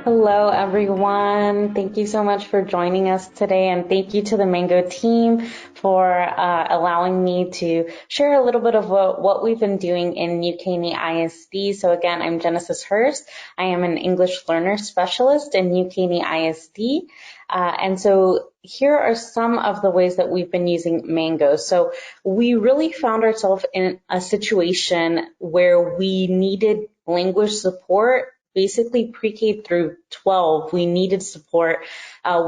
Hello, everyone. Thank you so much for joining us today, and thank you to the Mango team for allowing me to share a little bit of what we've been doing in New Caney ISD. So again, I'm Genesis Hurst. I am an English learner specialist in New Caney ISD. And so here are some of the ways that we've been using Mango. So we really found ourselves in a situation where we needed language support. Basically, pre-K through 12, we needed support.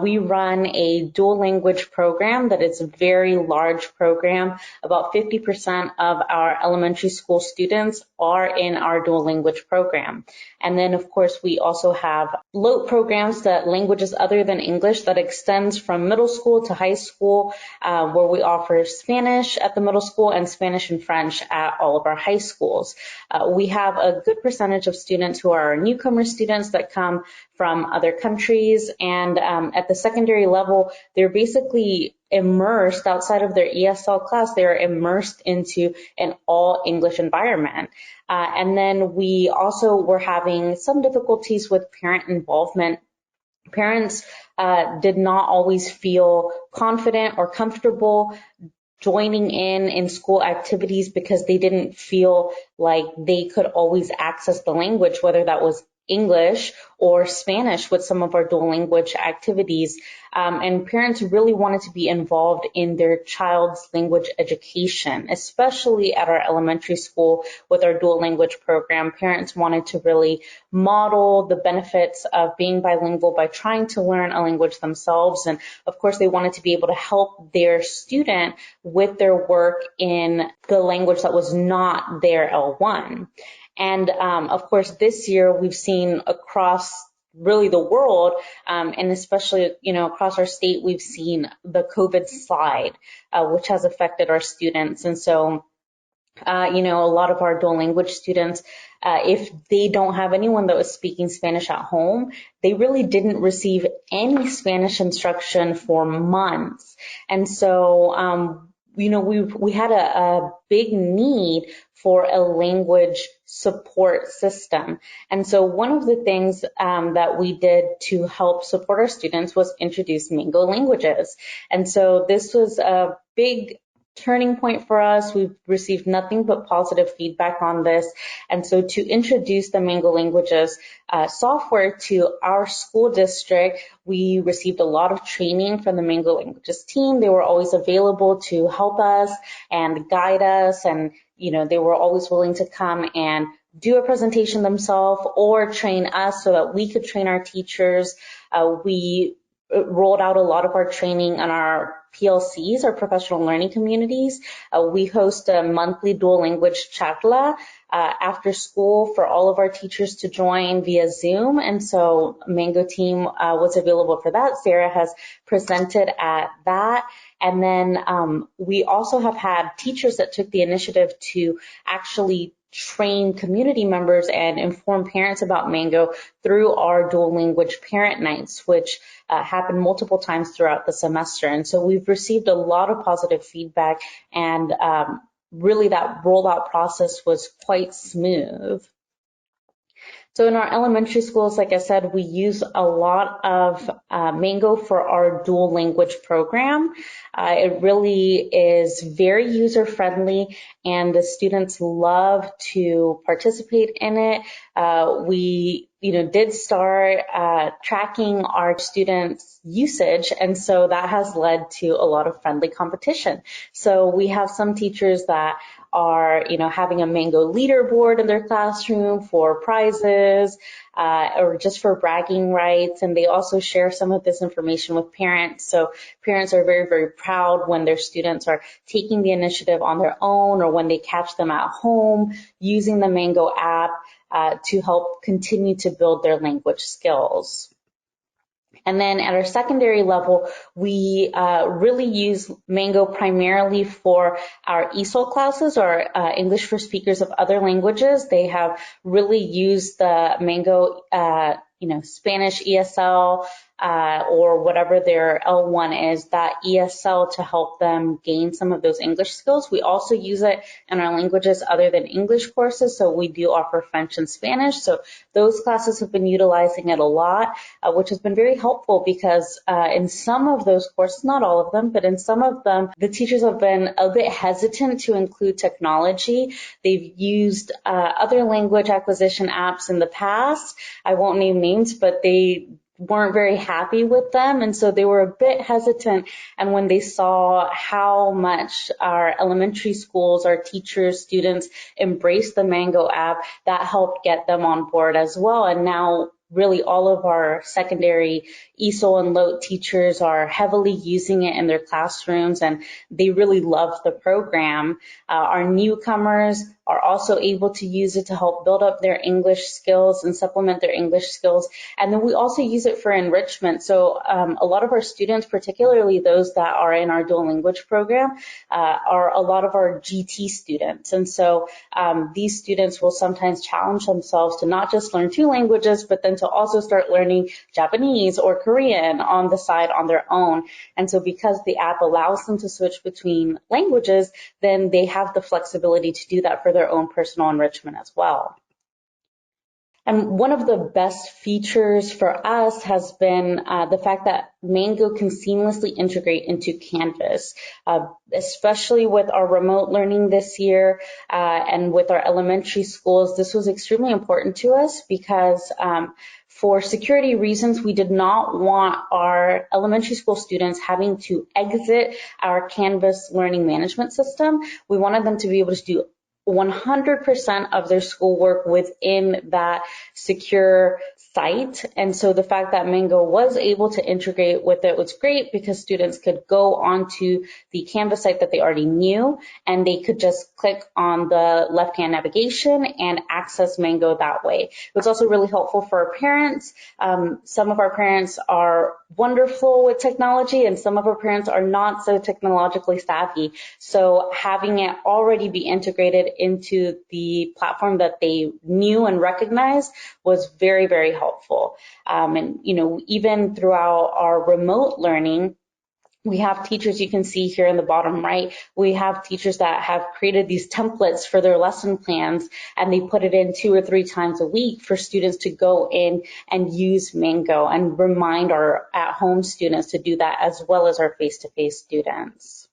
We run a dual language program that is a very large program. About 50% of our elementary school students are in our dual language program. And then, of course, we also have LOTE programs, that languages other than English, that extends from middle school to high school, where we offer Spanish at the middle school and Spanish and French at all of our high schools. We have a good percentage of students who are newcomer students that come from other countries, and at the secondary level, they're basically immersed outside of their ESL class. They're immersed into an all English environment. And then we also were having some difficulties with parent involvement. Parents did not always feel confident or comfortable joining in school activities because they didn't feel like they could always access the language, whether that was English or Spanish with some of our dual language activities. And parents really wanted to be involved in their child's language education, especially at our elementary school with our dual language program. Parents wanted to really model the benefits of being bilingual by trying to learn a language themselves. And of course, they wanted to be able to help their student with their work in the language that was not their L1. And of course, this year we've seen across really the world, and especially, across our state, we've seen the COVID slide, which has affected our students. And so, a lot of our dual language students, if they don't have anyone that was speaking Spanish at home, they really didn't receive any Spanish instruction for months. And so, we had a big need for a language support system. And so one of the things that we did to help support our students was introduce Mango Languages. And so this was a big turning point for us. We've received nothing but positive feedback on this. And so to introduce the Mango Languages software to our school district, we received a lot of training from the Mango Languages team. They were always available to help us and guide us, and they were always willing to come and do a presentation themselves or train us so that we could train our teachers. We rolled out a lot of our training on our PLCs, our professional learning communities. We host a monthly dual language charla after school for all of our teachers to join via Zoom. And so Mango team was available for that. Sarah has presented at that. And then we also have had teachers that took the initiative to actually train community members and inform parents about Mango through our dual language parent nights, which happened multiple times throughout the semester. And so we've received a lot of positive feedback, and really that rollout process was quite smooth. So in our elementary schools, like I said, we use a lot of Mango for our dual language program. It really is very user-friendly, and the students love to participate in it. We did start tracking our students' usage, and so that has led to a lot of friendly competition. So we have some teachers that are, having a Mango leaderboard in their classroom for prizes or just for bragging rights. And they also share some of this information with parents. So parents are very, very proud when their students are taking the initiative on their own, or when they catch them at home using the Mango app to help continue to build their language skills. And then at our secondary level, we really use Mango primarily for our ESOL classes, or English for speakers of other languages. They have really used the Mango, Spanish ESL or whatever their L1 is, that ESL to help them gain some of those English skills. We also use it in our languages other than English courses, so we do offer French and Spanish. So those classes have been utilizing it a lot, which has been very helpful because in some of those courses, not all of them, but in some of them, the teachers have been a bit hesitant to include technology. They've used other language acquisition apps in the past. I won't name names, but they weren't very happy with them, and so they were a bit hesitant. And when they saw how much our elementary schools, our teachers, students embrace the Mango app, that helped get them on board as well. And now really all of our secondary ESOL and LOT teachers are heavily using it in their classrooms, and they really love the program. Our newcomers are also able to use it to help build up their English skills and supplement their English skills. And then we also use it for enrichment. So a lot of our students, particularly those that are in our dual language program, are a lot of our GT students. And so these students will sometimes challenge themselves to not just learn 2 languages, but then to also start learning Japanese or Korean on the side on their own. And so because the app allows them to switch between languages, then they have the flexibility to do that for their own personal enrichment as well. And one of the best features for us has been the fact that Mango can seamlessly integrate into Canvas, especially with our remote learning this year and with our elementary schools. This was extremely important to us because for security reasons, we did not want our elementary school students having to exit our Canvas learning management system. We wanted them to be able to do 100% of their schoolwork within that secure site. And so the fact that Mango was able to integrate with it was great because students could go onto the Canvas site that they already knew, and they could just click on the left-hand navigation and access Mango that way. It was also really helpful for our parents. Some of our parents are wonderful with technology, and some of our parents are not so technologically savvy. So having it already be integrated into the platform that they knew and recognized was very, very helpful. And, you know, even throughout our remote learning, we have teachers, you can see here in the bottom right, we have teachers that have created these templates for their lesson plans, and they put it in 2 or 3 times a week for students to go in and use Mango, and remind our at-home students to do that as well as our face-to-face students.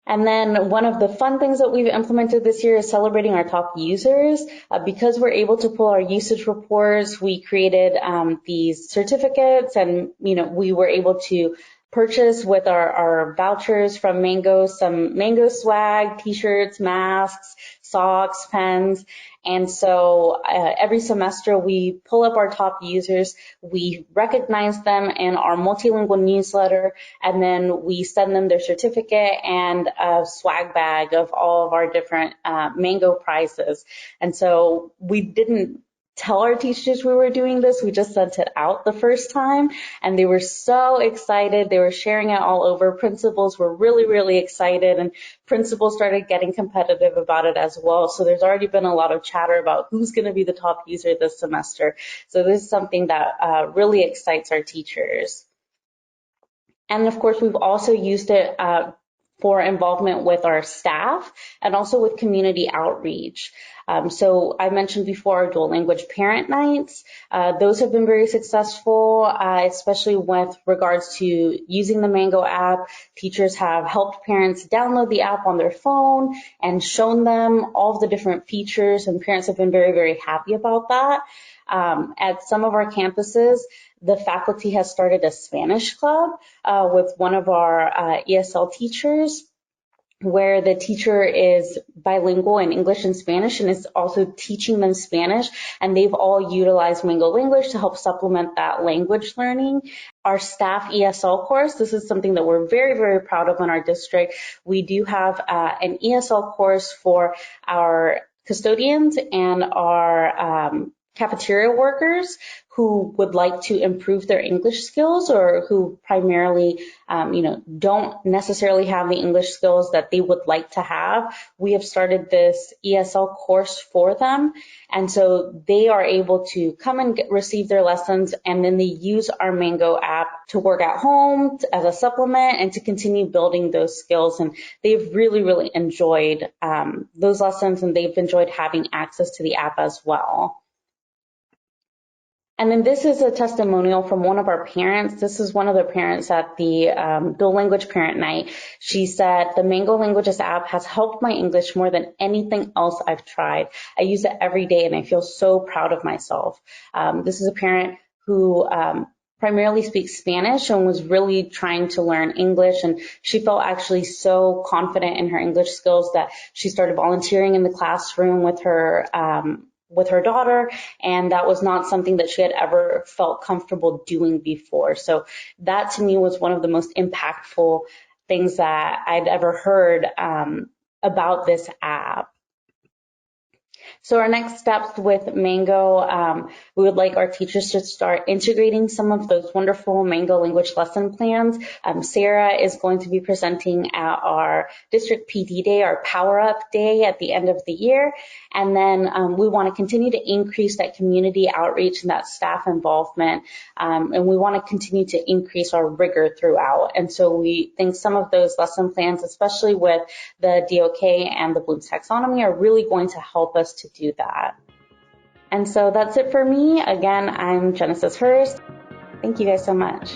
And then one of the fun things that we've implemented this year is celebrating our top users. Because we're able to pull our usage reports, we created these certificates, and we were able to purchase with our vouchers from Mango, some Mango swag, t-shirts, masks, socks, pens. And so every semester we pull up our top users, we recognize them in our multilingual newsletter, and then we send them their certificate and a swag bag of all of our different Mango prizes. And so we didn't tell our teachers we were doing this. We just sent it out the first time, and they were so excited. They were sharing it all over. Principals were really, really excited, and principals started getting competitive about it as well. So there's already been a lot of chatter about who's going to be the top user this semester. So this is something that really excites our teachers. And of course, we've also used it for involvement with our staff and also with community outreach. So I mentioned before our dual language parent nights. Those have been very successful, especially with regards to using the Mango app. Teachers have helped parents download the app on their phone and shown them all of the different features, and parents have been very, very happy about that. At some of our campuses, the faculty has started a Spanish club with one of our ESL teachers, where the teacher is bilingual in English and Spanish and is also teaching them Spanish, and they've all utilized Mango Language to help supplement that language learning. Our staff ESL course, this is something that we're very, very proud of in our district. We do have an ESL course for our custodians and our cafeteria workers who would like to improve their English skills or who primarily, don't necessarily have the English skills that they would like to have. We have started this ESL course for them. And so they are able to come and receive their lessons, and then they use our Mango app to work at home as a supplement and to continue building those skills. And they've really, really enjoyed those lessons, and they've enjoyed having access to the app as well. And then this is a testimonial from one of our parents. This is one of the parents at the dual language parent night. She said, the Mango Languages app has helped my English more than anything else I've tried. I use it every day and I feel so proud of myself. This is a parent who primarily speaks Spanish and was really trying to learn English. And she felt actually so confident in her English skills that she started volunteering in the classroom with her daughter, and that was not something that she had ever felt comfortable doing before. So that to me was one of the most impactful things that I'd ever heard about this app. So our next steps with Mango, we would like our teachers to start integrating some of those wonderful Mango language lesson plans. Sarah is going to be presenting at our district PD day, our Power Up Day at the end of the year. And then we want to continue to increase that community outreach and that staff involvement. And we want to continue to increase our rigor throughout. And so we think some of those lesson plans, especially with the DOK and the Bloom's Taxonomy, are really going to help us to do that. And so that's it for me. Again, I'm Genesis Hurst. Thank you guys so much.